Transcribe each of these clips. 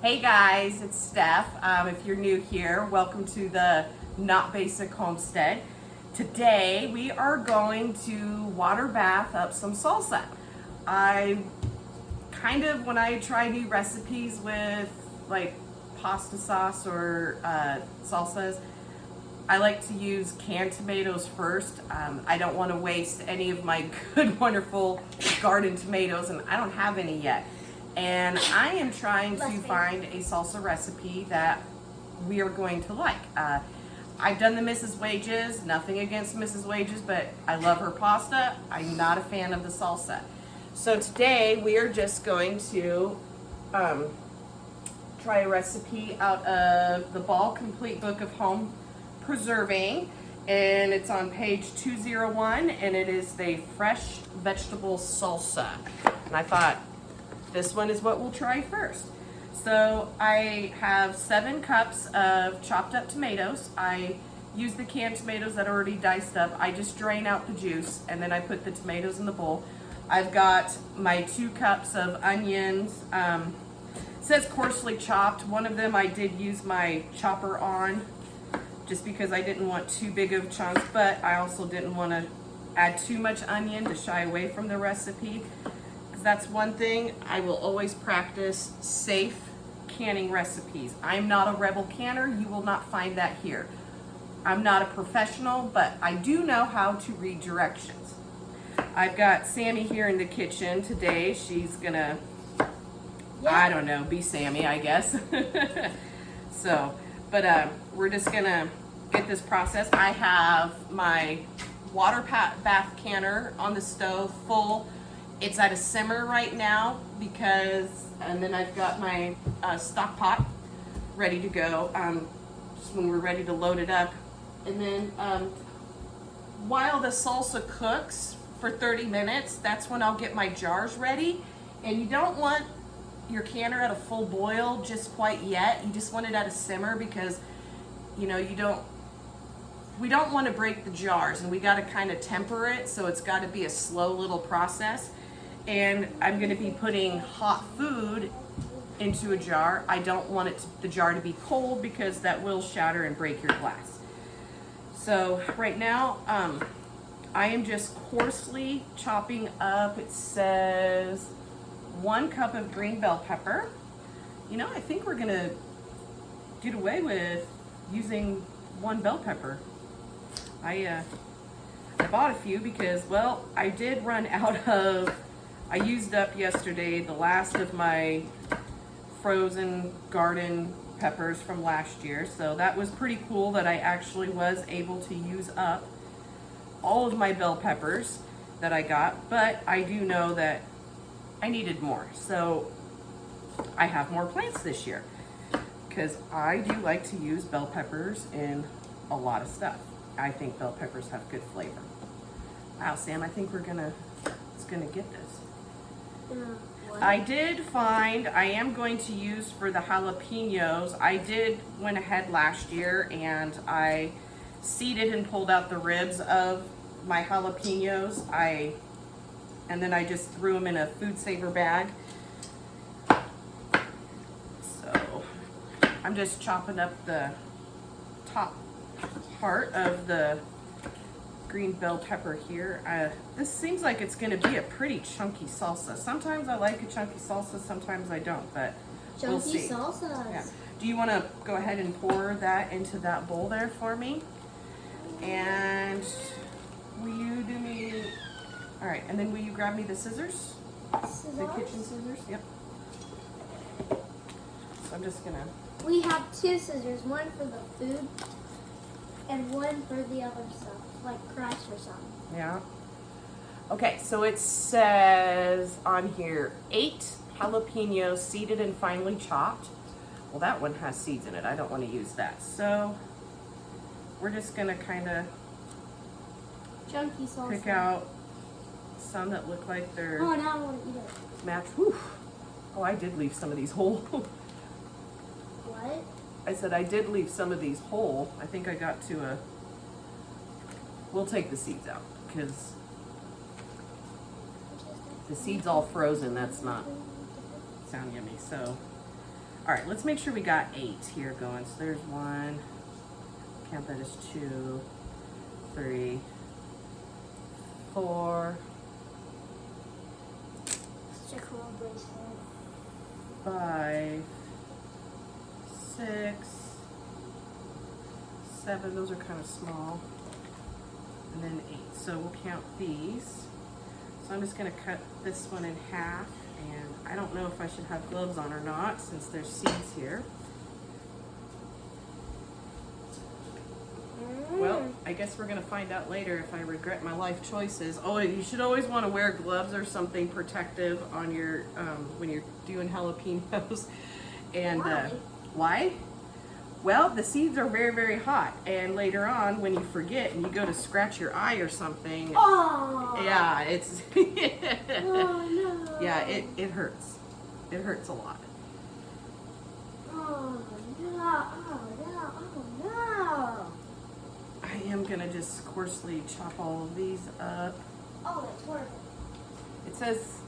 Hey guys, it's Steph. If you're new here, welcome to the Not Basic Homestead. Today we are going to water bath up some salsa. When I try new recipes with like pasta sauce or salsas, I like to use canned tomatoes first. I don't want to waste any of my good, wonderful garden tomatoes, and I don't have any yet. And I am trying to find a salsa recipe that we are going to like. I've done the Mrs. Wages, nothing against Mrs. Wages, but I love her pasta. I'm not a fan of the salsa. So today we are just going to try a recipe out of the Ball Complete Book of Home Preserving, and it's on page 201, and it is the fresh vegetable salsa. And I thought this one is what we'll try first. So I have 7 cups of chopped up tomatoes. I use the canned tomatoes that are already diced up. I just drain out the juice and then I put the tomatoes in the bowl. I've got my 2 cups of onions. It says coarsely chopped. One of them I did use my chopper on, just because I didn't want too big of chunks, but I also didn't want to add too much onion to shy away from the recipe. Because that's one thing, I will always practice safe canning recipes. I'm not a rebel canner, you will not find that here. I'm not a professional, but I do know how to read directions. I've got Sammy here in the kitchen today. She's gonna, I don't know, be Sammy, I guess. But we're just gonna get this process. I have my water bath canner on the stove full. It's at a simmer right now and then I've got my stock pot ready to go, just when we're ready to load it up. And then while the salsa cooks for 30 minutes, that's when I'll get my jars ready. And you don't want your canner at a full boil just quite yet. You just want it at a simmer because, you know, we don't want to break the jars, and we got to kind of temper it, so it's got to be a slow little process. And I'm going to be putting hot food into a jar. I don't want the jar to be cold because that will shatter and break your glass. So right now, I am just coarsely chopping up, it says 1 cup of green bell pepper. You know, I think we're gonna get away with using 1 bell pepper. I bought a few because, well, I did run out of, I used up yesterday the last of my frozen garden peppers from last year. So that was pretty cool that I actually was able to use up all of my bell peppers that I got, but I do know that I needed more, so I have more plants this year because I do like to use bell peppers in a lot of stuff. I think bell peppers have good flavor. Wow, Sam, I think it's gonna get this. I did find, I am going to use for the jalapenos, I went ahead last year and I seeded and pulled out the ribs of my jalapenos. And then I just threw them in a food saver bag. So I'm just chopping up the top part of the green bell pepper here. This seems like it's gonna be a pretty chunky salsa. Sometimes I like a chunky salsa, sometimes I don't, but we'll see. Chunky salsas. Yeah. Do you wanna go ahead and pour that into that bowl there for me? And will you do me, all right, and then will you grab me the scissors? The kitchen scissors, yep. So I'm just gonna. We have 2 scissors, one for the food and one for the other stuff, like crust or something. Yeah. Okay, so it says on here, 8 jalapenos seeded and finely chopped. Well, that one has seeds in it. I don't want to use that. So we're just gonna kind of Chunky salsa. pick out some that look like they're Oh, now I want to eat it. matched. Whew. Oh, I did leave some of these whole. What? I said I did leave some of these whole. I think I got to we'll take the seeds out because the seeds all frozen. That's not sound yummy. So All right, let's make sure we got 8 here going. So there's 1, count that as 2, 3, 4, Such a cool bracelet. 5, 6, 7, those are kind of small, and then 8. So we'll count these. So I'm just gonna cut this one in half, and I don't know if I should have gloves on or not since there's seeds here. Well, I guess we're gonna find out later if I regret my life choices. Oh, you should always want to wear gloves or something protective on your when you're doing jalapenos. And why? Well, the seeds are very, very hot, and later on, when you forget and you go to scratch your eye or something, yeah, it's Oh no. yeah, it hurts. It hurts a lot. Oh no. Oh no. Oh no. I am gonna just coarsely chop all of these up. Oh, it's horrible. It says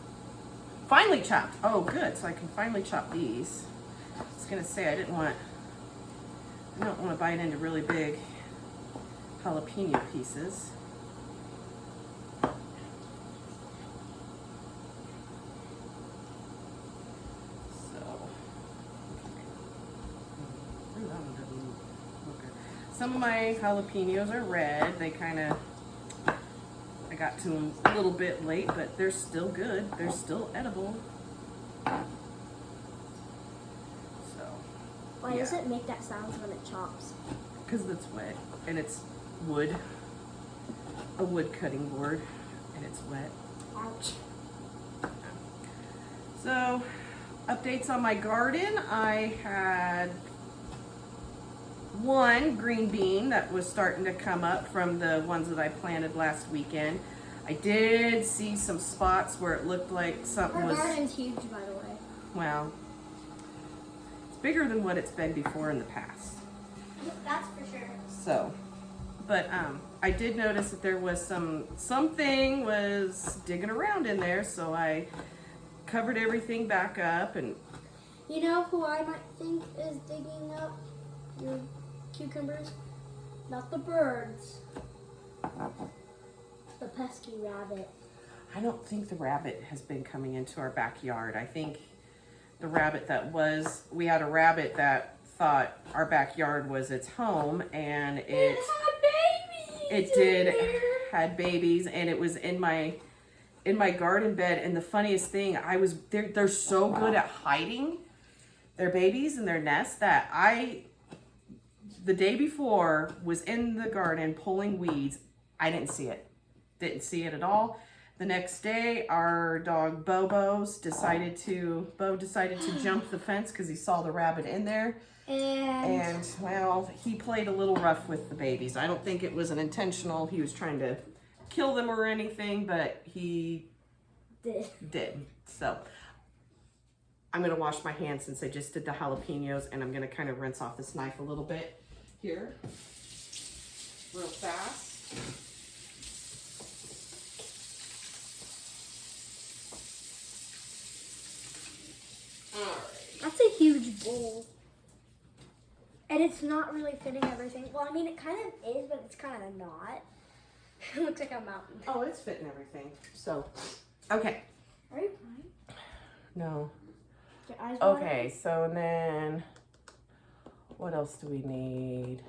finely chopped. Oh, good. So I can finally chop these. I was gonna say I don't want to bite into really big jalapeno pieces. So, ooh, that one doesn't look good. Some of my jalapenos are red. They kind of, I got to them a little bit late, but they're still good. They're still edible. Why does it make that sound when it chops? Because it's wet and it's wood, a wood cutting board, and it's wet. Ouch. So, updates on my garden. I had 1 green bean that was starting to come up from the ones that I planted last weekend. I did see some spots where it looked like something was... Our garden's huge, by the way. Well, bigger than what it's been before in the past. That's for sure. So, but I did notice that there was something was digging around in there, so I covered everything back up. And you know who I might think is digging up your cucumbers? Not the birds. The pesky rabbit. I don't think the rabbit has been coming into our backyard. I think the rabbit we had a rabbit that thought our backyard was its home, and it had babies, and it was in my garden bed. And the funniest thing, they're so good at hiding their babies in their nest that the day before was in the garden pulling weeds. I didn't see it at all. The next day, our dog Bo decided to jump the fence because he saw the rabbit in there. And well, he played a little rough with the babies. I don't think it was an intentional, he was trying to kill them or anything, but he did. So I'm gonna wash my hands since I just did the jalapenos, and I'm gonna kind of rinse off this knife a little bit here, real fast. That's a huge bowl. And it's not really fitting everything. Well, I mean, it kind of is, but it's kind of not. It looks like a mountain. Oh, it's fitting everything. So, okay. Are you fine? No. Your eyes Okay, so and then, what else do we need?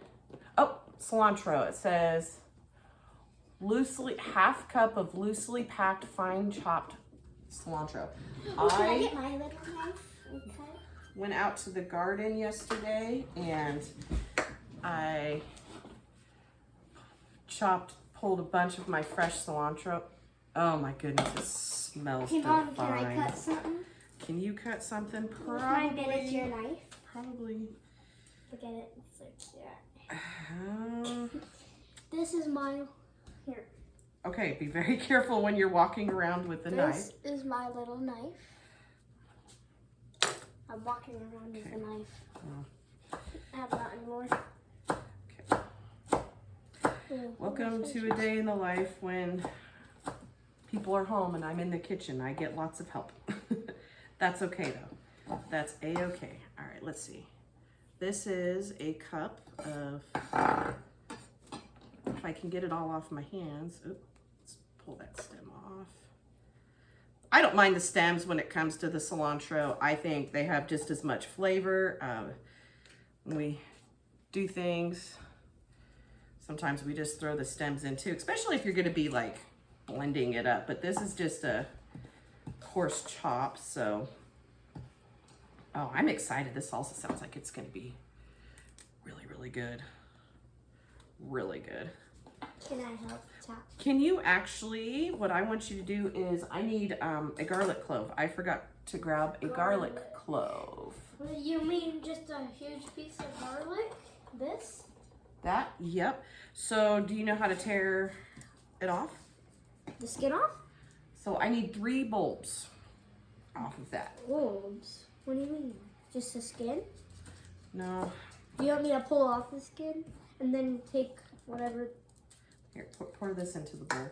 Oh, cilantro. It says, half cup of loosely packed, fine chopped cilantro. Oh, can I get my little knife? Okay. Went out to the garden yesterday, and I pulled a bunch of my fresh cilantro. Oh my goodness, it smells Hey, divine. Mom, can I cut something? Can you cut something? Can I get it to your knife? Probably. Look at it. It's like that. Uh, This is my... Here. okay, be very careful when you're walking around with the knife. This is my little knife. I'm walking around with a knife. Oh. I have that anymore. Okay. Welcome to a day in the life when people are home and I'm in the kitchen. I get lots of help. That's okay though. That's a-okay. All right, right, let's see. This is a cup of, if I can get it all off my hands. Oops, let's pull that stem off. I don't mind the stems when it comes to the cilantro. I think they have just as much flavor. When we do things, sometimes we just throw the stems in too, especially if you're gonna be like blending it up. But this is just a coarse chop, so. Oh, I'm excited. This salsa sounds like it's gonna be really, really good. Really good. Can I help chop? Can you actually, what I want you to do is, I need a garlic clove. I forgot to grab a garlic clove. You mean just a huge piece of garlic? This? That, yep. So do you know how to tear it off? The skin off? So I need 3 bulbs off of that. Bulbs? What do you mean? Just the skin? No. You want me to pull off the skin and then take whatever? Here, pour this into the bowl.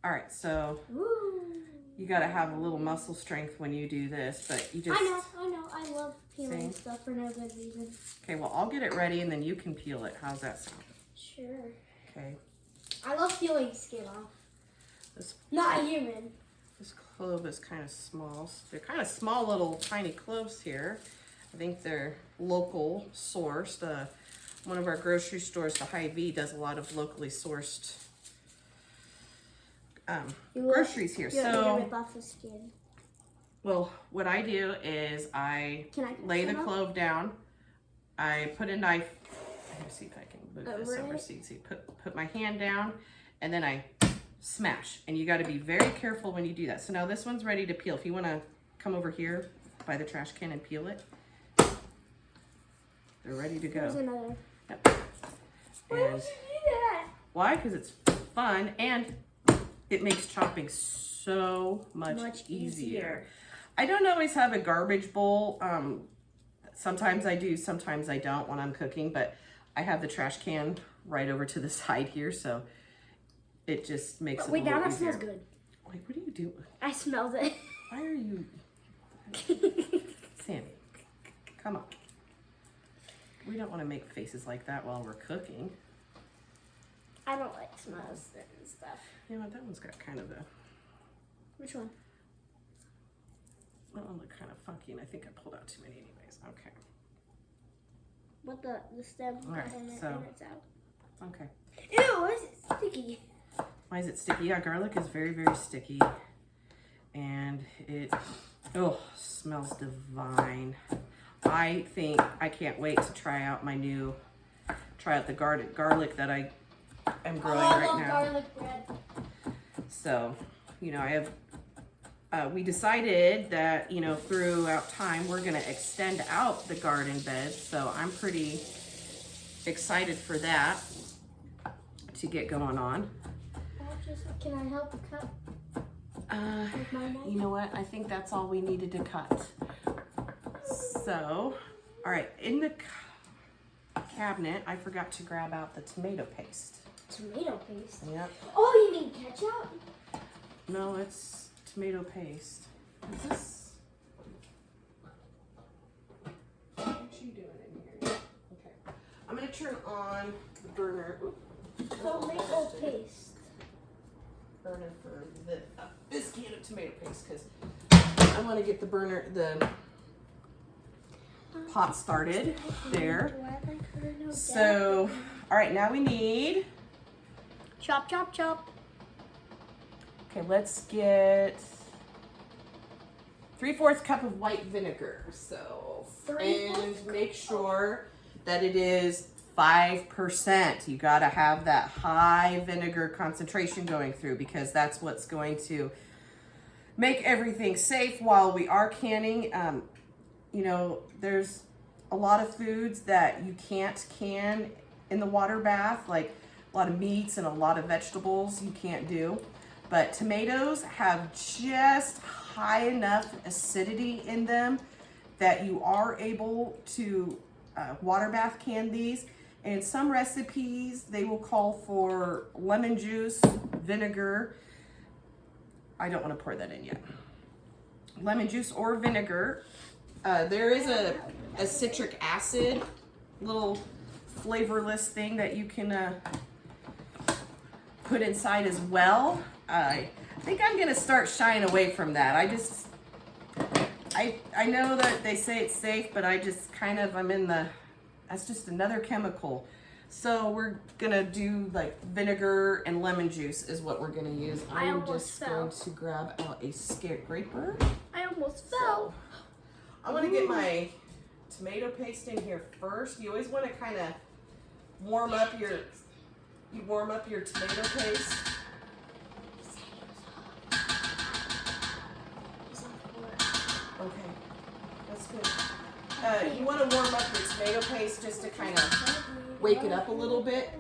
All right, so Woo. you gotta have a little muscle strength when you do this, but you just... I know. I love peeling See? stuff for no good reason. Okay, well, I'll get it ready and then you can peel it. How's that sound? Sure. Okay. I love peeling skin off. This Not a human. This clove is kind of small. They're kind of small little tiny cloves here. I think they're local sourced. One of our grocery stores, the Hy-Vee, does a lot of locally sourced groceries here. You want me to So, rip off the skin? well, what I do is I Can I lay the some off? clove down. I put a knife. Let me see if I can move this Over over. it? See, put my hand down, and then I smash. And you got to be very careful when you do that. So now this one's ready to peel. If you want to come over here by the trash can and peel it, they're ready to There's go. another. Yep. Why would you And do that? why? Because it's fun and it makes chopping so much easier. I don't always have a garbage bowl. Sometimes I do, sometimes I don't when I'm cooking, but I have the trash can right over to the side here, so it just makes it a Wait, little now that easier. smells good. Wait, what are you doing? I smelled it. Why are you... Sandy, come on. We don't want to make faces like that while we're cooking. I don't like smells and stuff. You know what, that one's got kind of a... Which one? That one looked kind of funky, and I think I pulled out too many anyways. Okay. What the stem? All right, and so- and it's out. Okay. Ew, why is it sticky? Why is it sticky? Yeah, garlic is very, very sticky. And it, smells divine. I think, I can't wait to try out the garlic that I am growing I right love now. garlic bread. So, I have, we decided that, throughout time, we're going to extend out the garden bed. So I'm pretty excited for that to get going on. Can I help cut with my knife? You know what? I think that's all we needed to cut. So, all right, in the cabinet, I forgot to grab out the tomato paste. Tomato paste? Yep. Oh, you mean ketchup? No, it's tomato paste. Is this? What you doing in here? Okay. I'm gonna turn on the burner. Tomato paste. Burner for this can of tomato paste because I want to get the pot started there. So, all right, now we need. Chop, chop, chop. Okay, let's get 3/4 cup of white vinegar. So, 3/4 and make sure that it is 5%. You got to have that high vinegar concentration going through because that's what's going to make everything safe while we are canning. There's a lot of foods that you can't can in the water bath, like a lot of meats and a lot of vegetables you can't do. But tomatoes have just high enough acidity in them that you are able to water bath can these. And in some recipes, they will call for lemon juice, vinegar. I don't want to pour that in yet. Lemon juice or vinegar There is a citric acid little flavorless thing that you can put inside as well. I think I'm gonna start shying away from that. I know that they say it's safe, but I just kind of, that's just another chemical. So we're gonna do like vinegar and lemon juice is what we're gonna use. I'm just going to grab out a scraper. I almost fell. I want to get my tomato paste in here first. You always want to kind of warm up your tomato paste. Okay, that's good. You want to warm up your tomato paste just to kind of wake it up a little bit.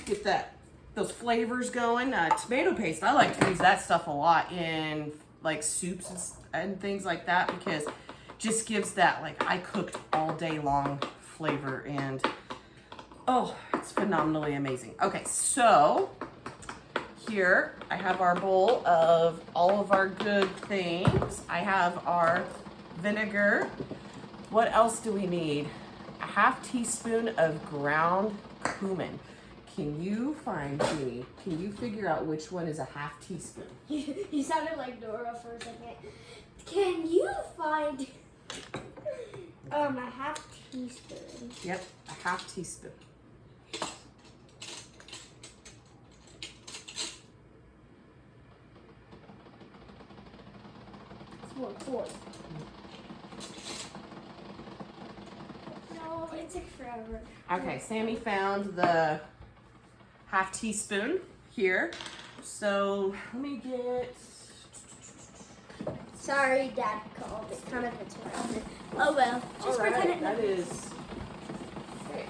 Get those flavors going. Tomato paste, I like to use that stuff a lot in like soups and things like that because it just gives that like I cooked all day long flavor, and oh, it's phenomenally amazing. Okay, so here I have our bowl of all of our good things. I have our vinegar. What else do we need? A half teaspoon of ground cumin. Can you figure out which one is a half teaspoon? You sounded like Dora for a second. Can you find a half teaspoon? Yep, a half teaspoon. It's 1/4. No, it took forever. Okay, Sammy found the half teaspoon here. So let me get. Sorry, Dad called. It's kind of interrupted. Oh well. Just All right, pretend it. that is. Okay,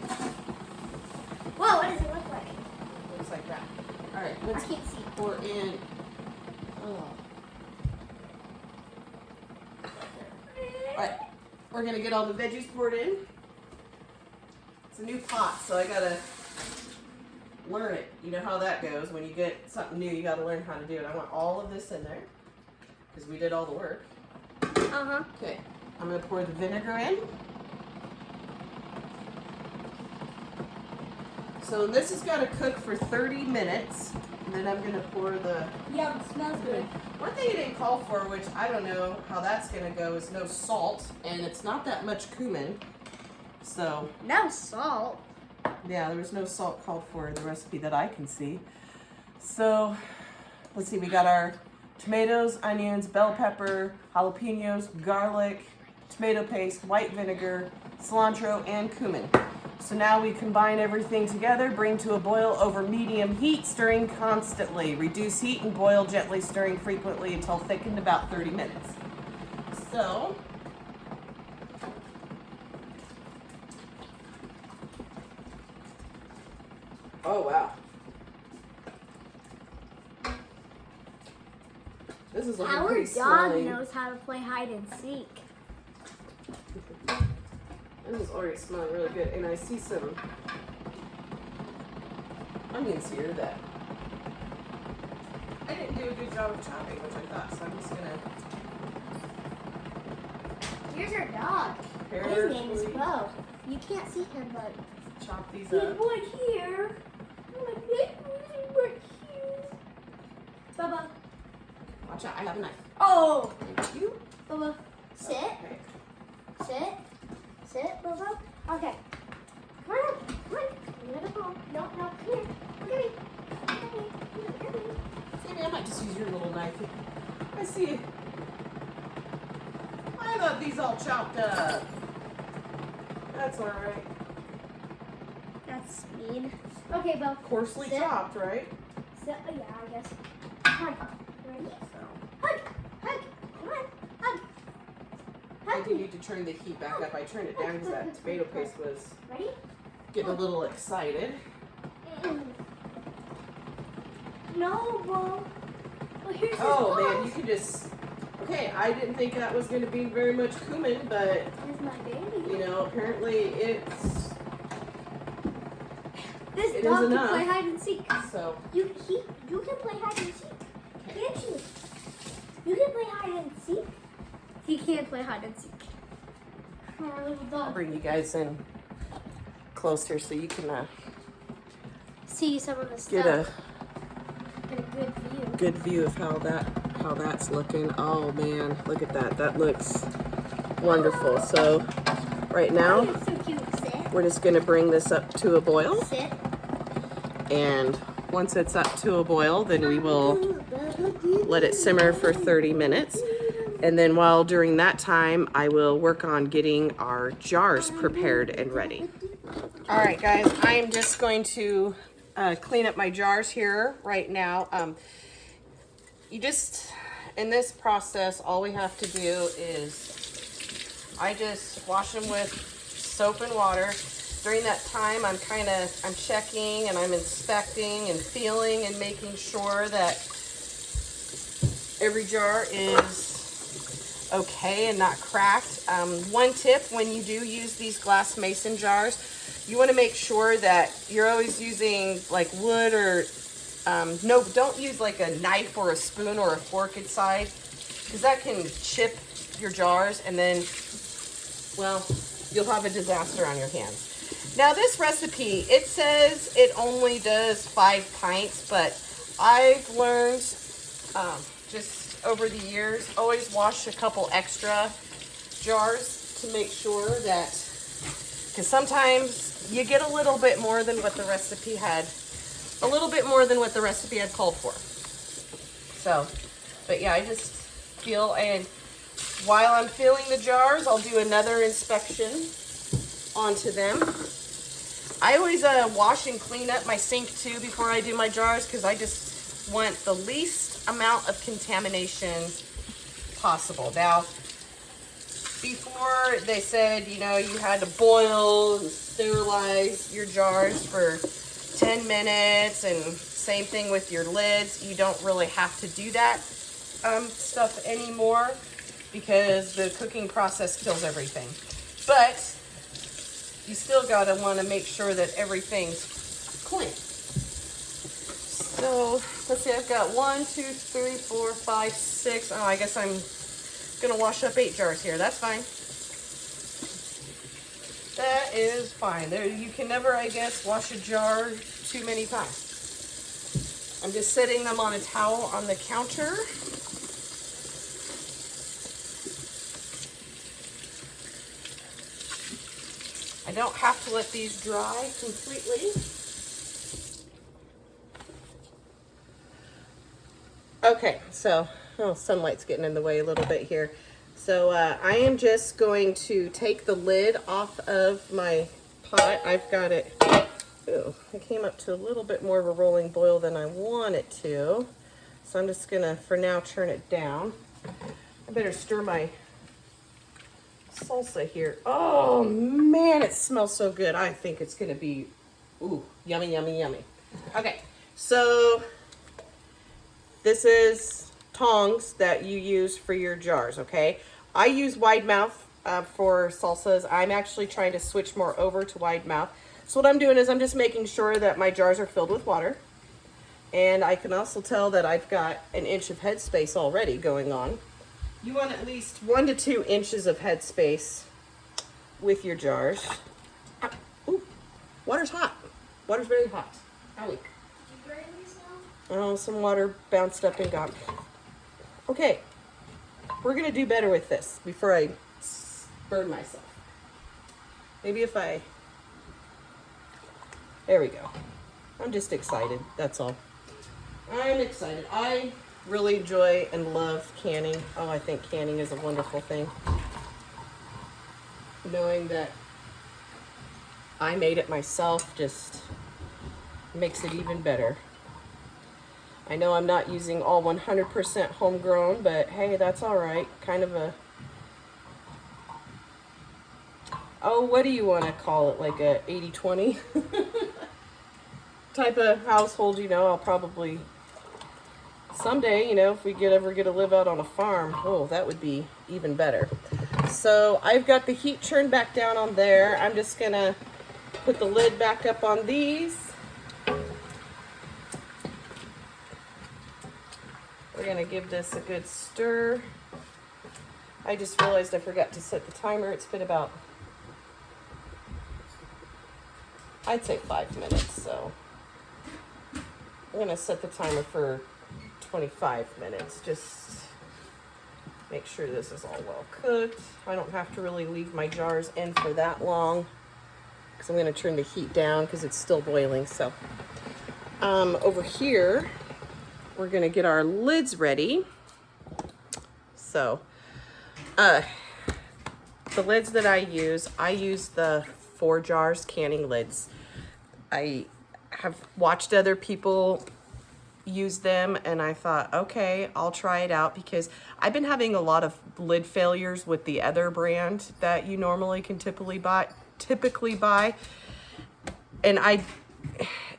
Whoa, what does it look like? looks like that. All right, let's I can't see. pour in. Oh. All right, we're gonna get all the veggies poured in. It's a new pot, so I gotta learn it. You know how that goes. When you get something new, you gotta learn how to do it. I want all of this in there because we did all the work. Uh-huh. Okay, I'm gonna pour the vinegar in. So this has got to cook for 30 minutes, and then I'm gonna pour the. Yum, smells good. One thing it didn't call for, which I don't know how that's gonna go, is no salt, and it's not that much cumin. So No salt. yeah, there was no salt called for in the recipe that I can see. So let's see, we got our tomatoes, onions, bell pepper, jalapenos, garlic, tomato paste, white vinegar, cilantro, and cumin. So now we combine everything together, bring to a boil over medium heat, stirring constantly. Reduce heat and boil gently, stirring frequently until thickened about 30 minutes. So oh wow. This is looking Our pretty dog smelly. knows how to play hide and seek. This is already smelling really good, and I see some onions here that I didn't do a good job of chopping, which I thought, so I'm just gonna Here's our dog. His name is Bo. You can't see him, but chop these he's up. right here. He's right here. Bubba. Watch out, I have a knife. Oh. Thank you. Bubba. Sit. Okay. Sit. Sit, Bubba. Okay. Come on. Come on. I'm gonna go. No, no. Come here. Look at me. Look at me. Look at me. Sammy, I might just use your little knife. I see it. I got these all chopped up. That's alright. That's mean. Okay, Bo. Coarsely Sit. chopped, right? Sit. Oh, yeah, I guess. Hug. Ready? Hug. Hug. Come on. Hug. I Hug. do need to turn the heat back up. I turned it down because that tomato paste was Ready? getting a little excited. No, Bo. Well, here's Oh his man, box. you can just. Okay, I didn't think that was going to be very much cumin, but Here's my baby. you know, apparently it's This it dog is can enough. play hide and seek. so. You can play hide and seek, can't you? You can play hide and seek. He can't play hide and seek. our little I'll dog. bring you guys in closer so you can See some of the stuff. get a Get a good view. good view of how that's looking. Oh man, look at that. That looks wonderful. So right now Oh, so cute. Sit. we're just gonna bring this up to a boil, Sit. and once it's up to a boil, then we will let it simmer for 30 minutes. And then during that time, I will work on getting our jars prepared and ready. All right, guys, I am just going to clean up my jars here right now. In this process, all we have to do is I just wash them with soap and water. During that time, I'm checking and I'm inspecting and feeling and making sure that every jar is okay and not cracked. One tip when you do use these glass mason jars, you want to make sure that you're always using like wood or no, don't use like a knife or a spoon or a fork inside, because that can chip your jars and then, well, you'll have a disaster on your hands. Now this recipe, it says it only does 5 pints, but I've learned just over the years, always wash a couple extra jars to make sure that, because sometimes you get a little bit more than what the recipe had, called for. So, but yeah, I just feel, and while I'm filling the jars, I'll do another inspection onto them. I always wash and clean up my sink too before I do my jars, because I just want the least amount of contamination possible. Now, before they said, you know, you had to boil and sterilize your jars for 10 minutes, and same thing with your lids. You don't really have to do that stuff anymore, because the cooking process kills everything. But you still gotta want to make sure that everything's clean. So let's see, I've got 1, 2, 3, 4, 5, 6. Oh, I guess I'm gonna wash up 8 jars here. That's fine. That is fine. There, you can never, I guess, wash a jar too many times. I'm just setting them on a towel on the counter. I don't have to let these dry completely. Okay, so sunlight's getting in the way a little bit here. So I am just going to take the lid off of my pot. I've got it, ooh, it came up to a little bit more of a rolling boil than I want it to. So I'm just gonna, for now, turn it down. I better stir my salsa here. Oh man, it smells so good. I think it's gonna be, ooh, yummy, yummy, yummy. Okay, so this is tongs that you use for your jars, okay? I use wide mouth for salsas. I'm actually trying to switch more over to wide mouth. So what I'm doing is I'm just making sure that my jars are filled with water. And I can also tell that I've got an inch of headspace already going on. You want at least 1 to 2 inches of headspace with your jars. Ooh, water's hot. Water's very hot. Owie. Oh, some water bounced up and got. Okay, we're gonna do better with this before I burn myself. Maybe if I, there we go. I'm just excited, that's all. I'm excited. I really enjoy and love canning. Oh, I think canning is a wonderful thing. Knowing that I made it myself just makes it even better. I know I'm not using all 100% homegrown, but hey, that's all right. Kind of a, oh, what do you want to call it? Like a 80-20 type of household, you know. I'll probably someday, you know, if we ever get to live out on a farm, oh, that would be even better. So I've got the heat turned back down on there. I'm just gonna put the lid back up on these. We're gonna give this a good stir. I just realized I forgot to set the timer. It's been about I'd say 5 minutes. So I'm gonna set the timer for 25 minutes. Just make sure this is all well cooked. I don't have to really leave my jars in for that long because I'm gonna turn the heat down because it's still boiling. So over here, we're gonna get our lids ready. So the lids that I use the 4 jars canning lids. I have watched other people use them and I thought, okay, I'll try it out because I've been having a lot of lid failures with the other brand that you normally can typically buy. And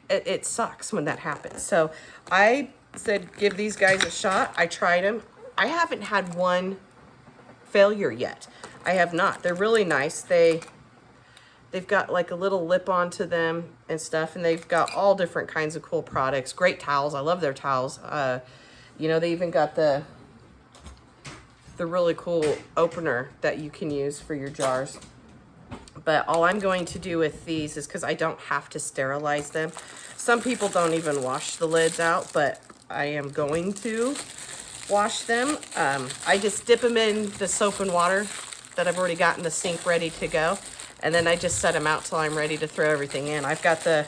it sucks when that happens. So I said, give these guys a shot. I tried them. I haven't had one failure yet. I have not. They're really nice. They've got like a little lip onto them and stuff, and they've got all different kinds of cool products. Great towels. I love their towels. You know, they even got the really cool opener that you can use for your jars. But all I'm going to do with these is because I don't have to sterilize them. Some people don't even wash the lids out, but I am going to wash them. I just dip them in the soap and water that I've already got in the sink ready to go. And then I just set them out till I'm ready to throw everything in. I've got the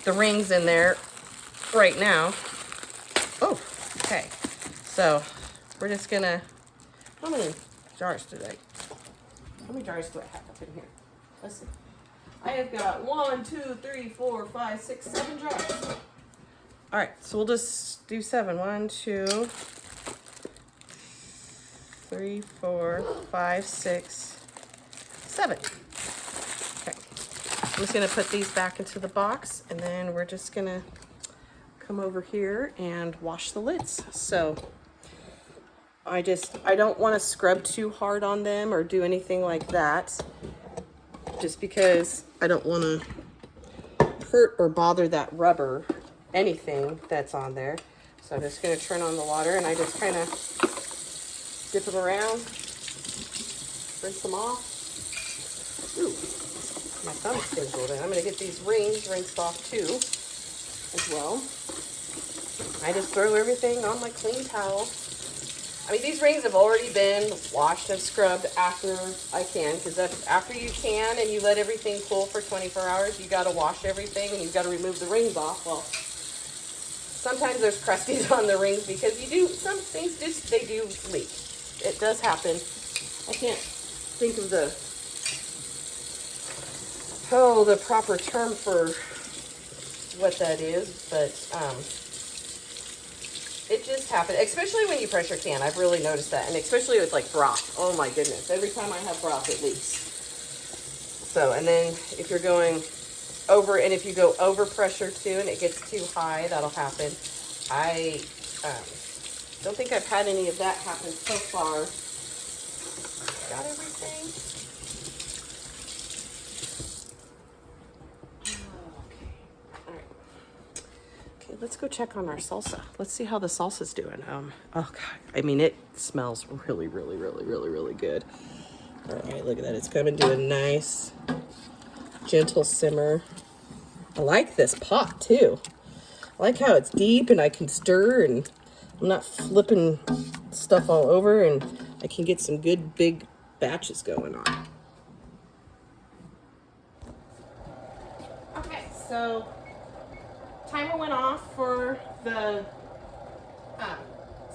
rings in there right now. Oh, okay. So we're just gonna, how many jars do I have up in here? Let's see. I have got 1, 2, 3, 4, 5, 6, 7 jars. All right, so we'll just do 7. 1, 2, 3, 4, 5, 6, 7. Okay, I'm just gonna put these back into the box and then we're just gonna come over here and wash the lids. So I don't want to scrub too hard on them or do anything like that, just because I don't want to hurt or bother that rubber, anything that's on there. So I'm just going to turn on the water and I just kind of dip them around, rinse them off. Ooh, my thumb's tingled, and I'm going to get these rings rinsed off too as well. I just throw everything on my clean towel. I mean, these rings have already been washed and scrubbed after I can, because after you can and you let everything cool for 24 hours, you got to wash everything and you've got to remove the rings off. Well, sometimes there's crusties on the rings because some things they do leak. It does happen. I can't think of the proper term for what that is, but it just happened, especially when you pressure can. I've really noticed that, and especially with like broth. Oh my goodness, every time I have broth it leaks. So, and then if you're going over, and if you go over pressure too and it gets too high, that'll happen. I don't think I've had any of that happen so far. Got everything? Let's go check on our salsa. Let's see how the salsa's doing. Oh God, I mean, it smells really, really, really, really, really good. All right, look at that. It's coming to a nice, gentle simmer. I like this pot too. I like how it's deep and I can stir and I'm not flipping stuff all over, and I can get some good big batches going on. Okay, so timer went off for the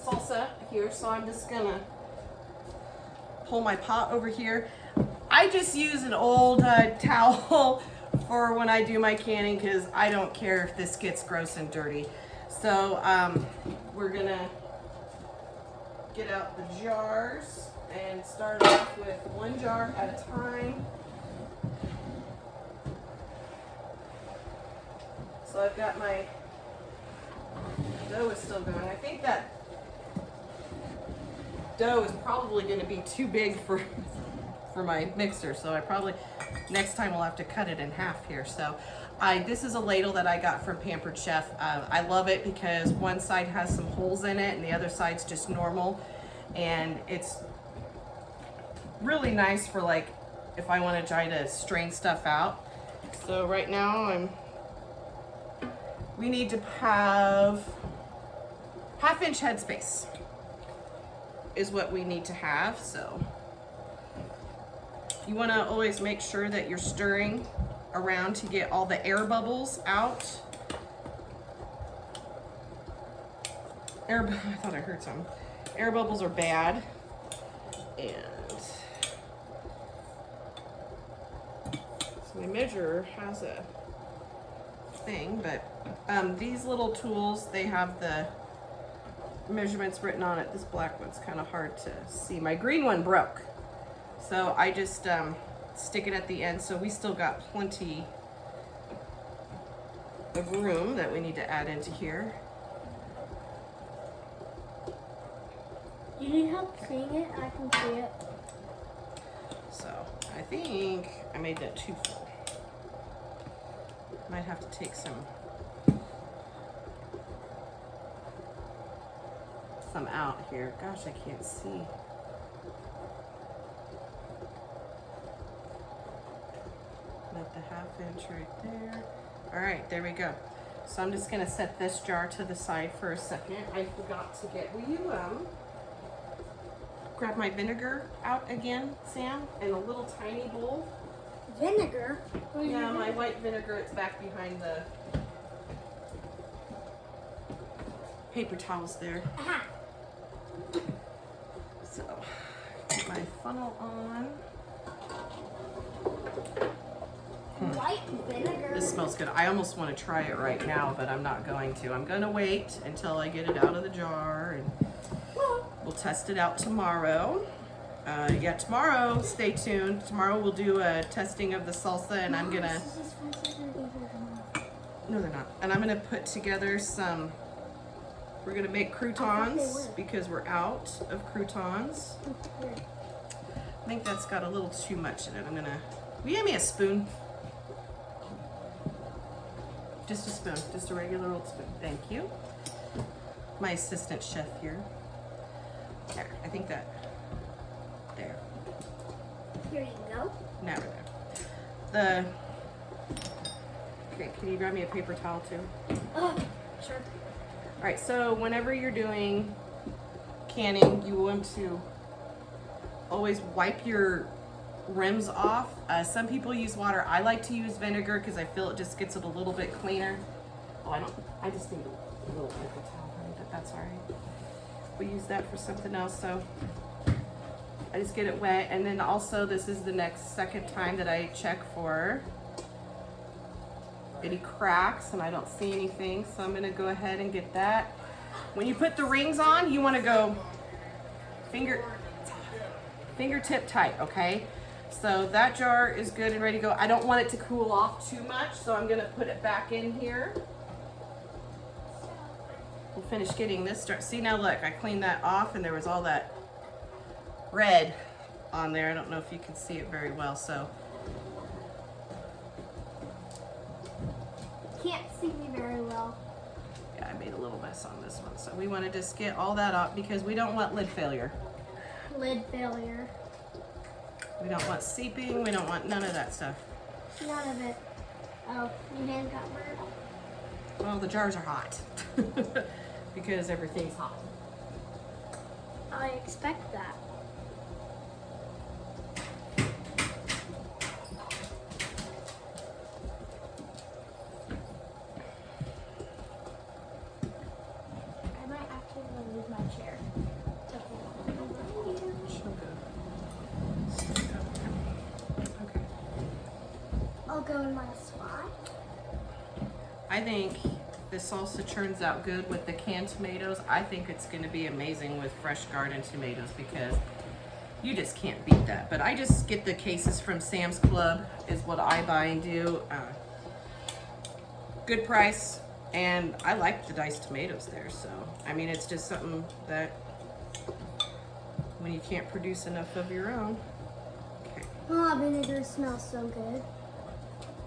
salsa here, so I'm just gonna pull my pot over here. I just use an old towel for when I do my canning because I don't care if this gets gross and dirty. So we're gonna get out the jars and start off with 1 jar at a time. So I've got my dough is still going. I think that dough is probably going to be too big for my mixer. So I probably, next time we'll have to cut it in half here. So this is a ladle that I got from Pampered Chef. I love it because one side has some holes in it and the other side's just normal. And it's really nice for like, if I want to try to strain stuff out. So right now we need to have 1/2 inch headspace is what we need to have. So you want to always make sure that you're stirring around to get all the air bubbles out. I thought I heard some. Air bubbles are bad. And so my measurer has a thing, but these little tools, they have the measurements written on it. This black one's kind of hard to see. My green one broke, so I just stick it at the end. So we still got plenty of room that we need to add into here. You need help seeing it? I can see it. So I think I made that too full. Might have to take some out here. Gosh, I can't see. About the 1/2 inch right there. All right, there we go. So I'm just gonna set this jar to the side for a second. I forgot to get, will you grab my vinegar out again, Sam, in a little tiny bowl? Vinegar? Yeah, my white vinegar, it's back behind the paper towels there. Aha. So, get my funnel on. White vinegar. This smells good. I almost want to try it right now, but I'm not going to. I'm going to wait until I get it out of the jar, and we'll test it out tomorrow. Yeah, tomorrow, stay tuned. Tomorrow we'll do a testing of the salsa, and I'm going to... No, they're not. And I'm going to put together some... We're going to make croutons because we're out of croutons. I think that's got a little too much in it. I'm going to... Will you give me a spoon? Just a spoon. Just a regular old spoon. Thank you. My assistant chef here. There. I think that... There. Here you go. Now we're there. Okay, can you grab me a paper towel too? Oh, sure. All right, so whenever you're doing canning, you want to always wipe your rims off. Some people use water. I like to use vinegar because I feel it just gets it a little bit cleaner. Oh, I just need a little paper towel, honey, but that's all right. We use that for something else, so I just get it wet. And then also, this is the second time that I check for any cracks, and I don't see anything, so I'm gonna go ahead and get that. When you put the rings on, you wanna go fingertip tight, okay? So that jar is good and ready to go. I don't want it to cool off too much, so I'm gonna put it back in here. We'll finish getting this started. See, now look, I cleaned that off and there was all that red on there. I don't know if you can see it very well, so. Can't see me very well. Yeah, I made a little mess on this one. So we want to just get all that up because we don't want lid failure. Lid failure. We don't want seeping. We don't want none of that stuff. None of it. Oh, your hand got burnt. Well, the jars are hot because everything's hot. I expect that. I might actually leave my chair. Okay. I'll go in my spot. I think this salsa turns out good with the canned tomatoes. I think it's going to be amazing with fresh garden tomatoes because you just can't beat that. But I just get the cases from Sam's Club is what I buy and do. Good price, and I like the diced tomatoes there. So, I mean, it's just something that when you can't produce enough of your own. Okay. Oh, vinegar smells so good.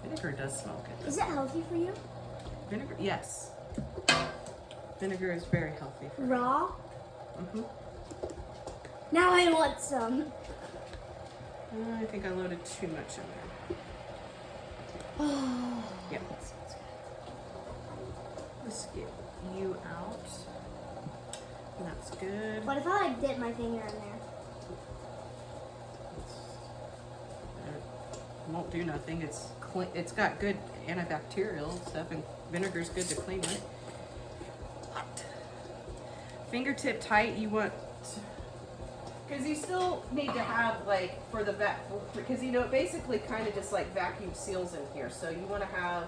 Vinegar does smell good. Is it healthy for you? Vinegar, yes. Vinegar is very healthy. Raw? Mm-hmm. Now I want some. I think I loaded too much in there. Yeah. Let's get you out. That's good. What if I like dip my finger in there? It won't do nothing. It's clean. It's got good antibacterial stuff, and vinegar's good to clean with. Fingertip tight. You want, because you still need to have like for the because you know it basically kind of just like vacuum seals in here. So you want to have.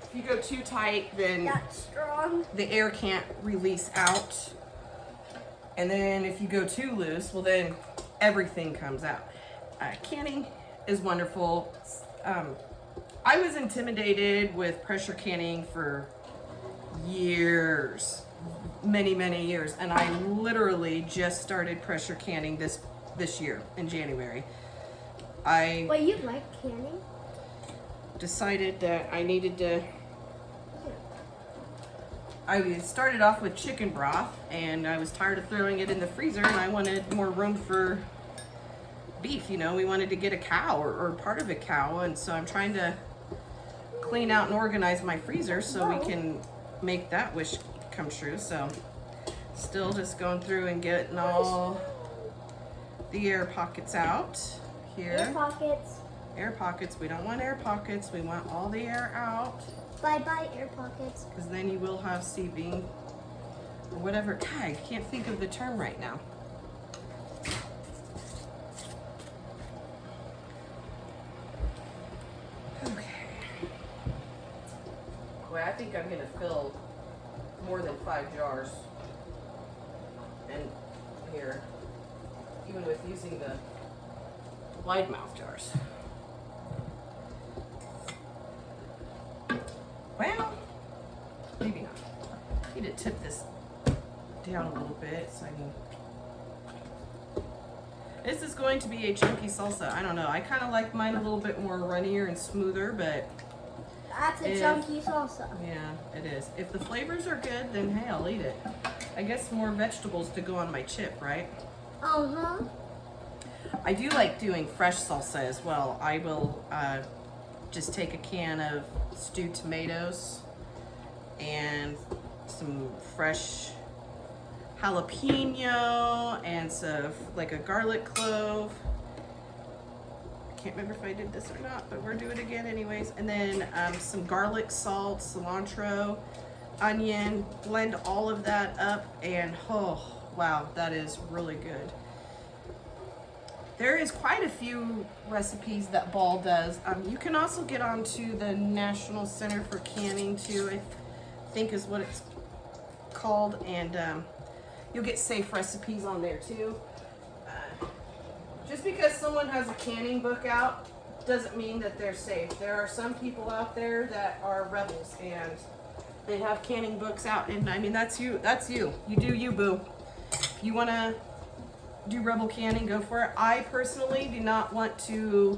If you go too tight, then That's strong. the air can't release out. And then if you go too loose, well then everything comes out. Canning is wonderful. I was intimidated with pressure canning for years, many years. And I literally just started pressure canning this year in January. Wait, you like canning? Decided that I needed to. I started off with chicken broth, and I was tired of throwing it in the freezer, and I wanted more room for beef. You know, we wanted to get a cow or part of a cow, and so I'm trying to clean out and organize my freezer so we can make that wish come true. So still just going through and getting all the air pockets out here. Air pockets. Air pockets. We don't want air pockets. We want all the air out. Bye-bye, air pockets. Because then you will have sieving or whatever. God, I can't think of the term right now. Okay. Boy, I think I'm going to fill more than 5 jars. And here, even with using the wide mouth jars. Well, maybe not. I need to tip this down a little bit so I can. This is going to be a chunky salsa. I don't know. I kind of like mine a little bit more runnier and smoother, but. That's a chunky salsa. Yeah, it is. If the flavors are good, then hey, I'll eat it. I guess more vegetables to go on my chip, right? Uh-huh. I do like doing fresh salsa as well. I will just take a can of stewed tomatoes and some fresh jalapeno and some like a garlic clove. I can't remember if I did this or not, but we're doing it again anyways. And then some garlic, salt, cilantro, onion, blend all of that up, and oh wow, that is really good. There is quite a few recipes that Ball does. You can also get onto the National Center for Canning too, I think is what it's called, and you'll get safe recipes on there too. Just because someone has a canning book out doesn't mean that they're safe. There are some people out there that are rebels and they have canning books out, and I mean that's you. That's you. You do you, boo. If you want to do rebel canning, go for it. I personally do not want to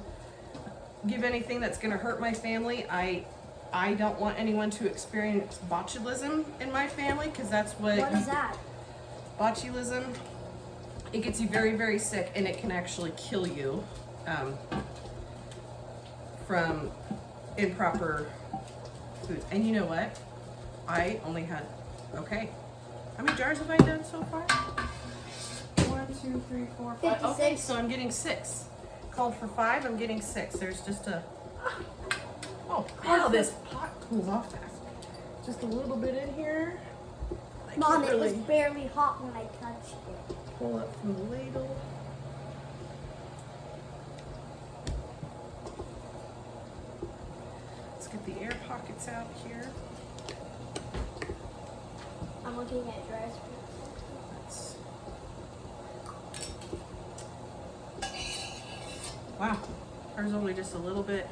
give anything that's going to hurt my family. I don't want anyone to experience botulism in my family, because that's what is that? Botulism, it gets you very sick, and it can actually kill you from improper foods. And you know what? I only had, okay, how many jars have I done so far? 1, 2, 3, 4, 5. 56. Okay, so I'm getting 6. Called for 5, I'm getting 6. There's just a, oh, wow, this pot cools off fast. Just a little bit in here. I Mom, can't it was really barely hot when I touched it. pull up from the ladle. Let's get the air pockets out here. I'm looking at dry spring. Wow, there's only just a little bit.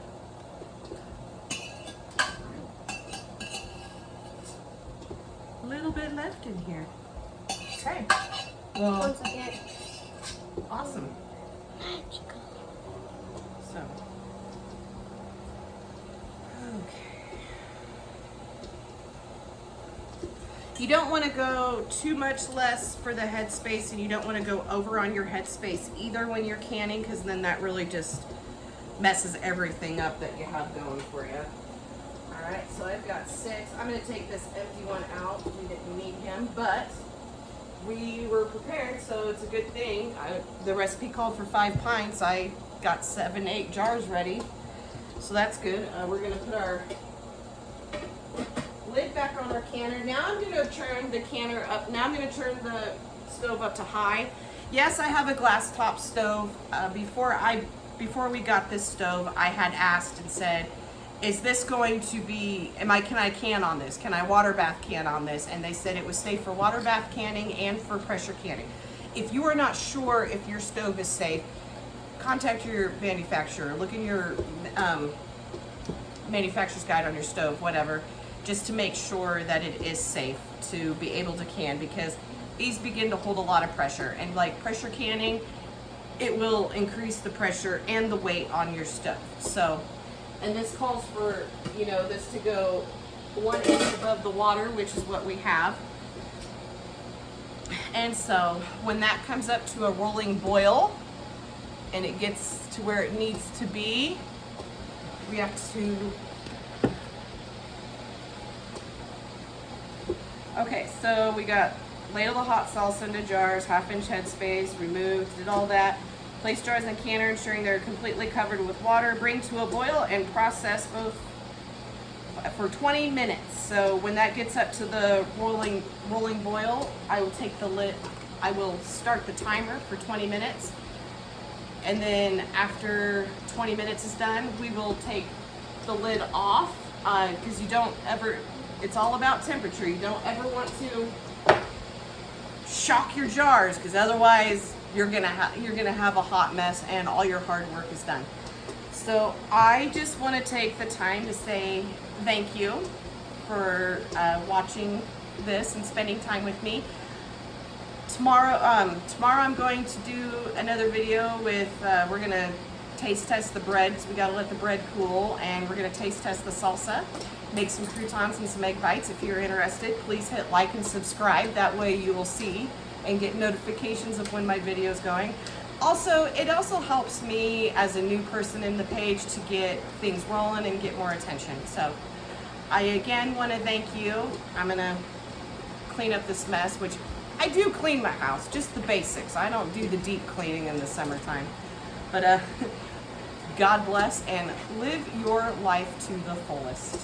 Left in here. Okay. Well, 1 second. awesome. So, okay. You don't want to go too much less for the headspace, and you don't want to go over on your headspace either when you're canning, because then that really just messes everything up that you have going for you. All right, so I've got 6. I'm going to take this empty one out. We didn't need him, but we were prepared, so it's a good thing. The recipe called for 5 pints. I got 7, 8 jars ready, so that's good. We're going to put our lid back on our canner. Now I'm going to turn the canner up. Now I'm going to turn the stove up to high. Yes, I have a glass top stove. Before we got this stove, I had asked and said, is this going to be, can I can on this? Can I water bath can on this? And they said it was safe for water bath canning and for pressure canning. If you are not sure if your stove is safe, contact your manufacturer. Look in your manufacturer's guide on your stove, whatever, just to make sure that it is safe to be able to can, because these begin to hold a lot of pressure. And like pressure canning, it will increase the pressure and the weight on your stove. So, and this calls for, you know, this to go 1 inch above the water, which is what we have. And so when that comes up to a rolling boil and it gets to where it needs to be, we have to, okay, so we got ladle the hot salsa into jars, 1/2 inch headspace, removed, did all that. Place jars in canner, ensuring they're completely covered with water. Bring to a boil and process both for 20 minutes. So when that gets up to the rolling boil, I will take the lid, I will start the timer for 20 minutes. And then after 20 minutes is done, we will take the lid off, because you don't ever, it's all about temperature. You don't ever want to shock your jars, because otherwise you're gonna have a hot mess and all your hard work is done. So I just want to take the time to say thank you for watching this and spending time with me. Tomorrow I'm going to do another video with, we're gonna taste test the bread, because we gotta let the bread cool, and we're gonna taste test the salsa, make some croutons and some egg bites. If you're interested, please hit like and subscribe. That way you will see and get notifications of when my video is going. Also, it also helps me as a new person in the page to get things rolling and get more attention. So I again want to thank you. I'm gonna clean up this mess, which I do clean my house, just the basics. I don't do the deep cleaning in the summertime. But God bless and live your life to the fullest.